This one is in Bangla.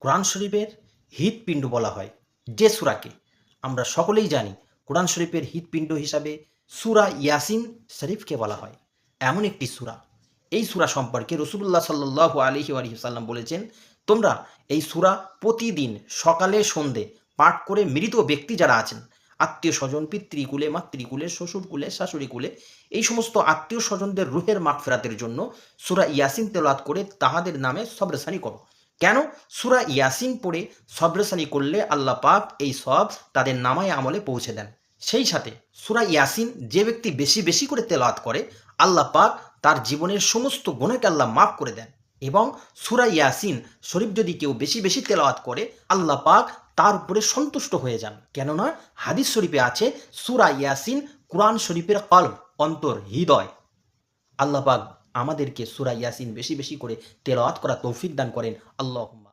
কোরআন শরীফের হৃৎপিণ্ড বলা হয় যে সূরাকে আমরা সকলেই জানি। কোরআন শরীফের হৃৎপিণ্ড হিসাবে সূরা ইয়াসিন শরীফকে বলা হয়। এমন একটি সূরা, এই সূরা সম্পর্কে রাসূলুল্লাহ সাল্লাল্লাহু আলাইহি ওয়াসাল্লাম বলেছেন, তোমরা এই সূরা প্রতিদিন সকালে সন্ধে পাঠ করে মৃত ব্যক্তি যারা আছেন, আত্মীয় স্বজন, পিতৃকুলে, মাতৃকুলে, শ্বশুরকুলে, শাশুড়িকুলে, এই সমস্ত আত্মীয় স্বজনদের রুহের মাগফিরাতের জন্য সূরা ইয়াসিন তেলাওয়াত করে তাহাদের নামে সবরসানি করো। কেন? সূরা ইয়াসিন পড়ে সবরসানি করলে আল্লাহ পাক এই সব তাদের নামায় আমলে পৌঁছে দেন। সেই সাথে সূরা ইয়াসিন যে ব্যক্তি বেশি বেশি করে তেলাওয়াত করে, আল্লাহ পাক তার জীবনের সমস্ত গুনাহকে আল্লাহ মাফ করে দেন। এবং সূরা ইয়াসিন শরীফ যদি কেউ বেশি বেশি তেলাওয়াত করে, আল্লাহ পাক তার উপরে সন্তুষ্ট হয়ে যান। কেননা হাদিস শরীফে আছে, সূরা ইয়াসিন কুরআন শরীফের কলব, অন্তর, হৃদয়। আল্লাহ পাক আমাদেরকে সূরা ইয়াসিন বেশি বেশি করে তেলাওয়াত করা তৌফিক দান করেন। আল্লাহুম্মা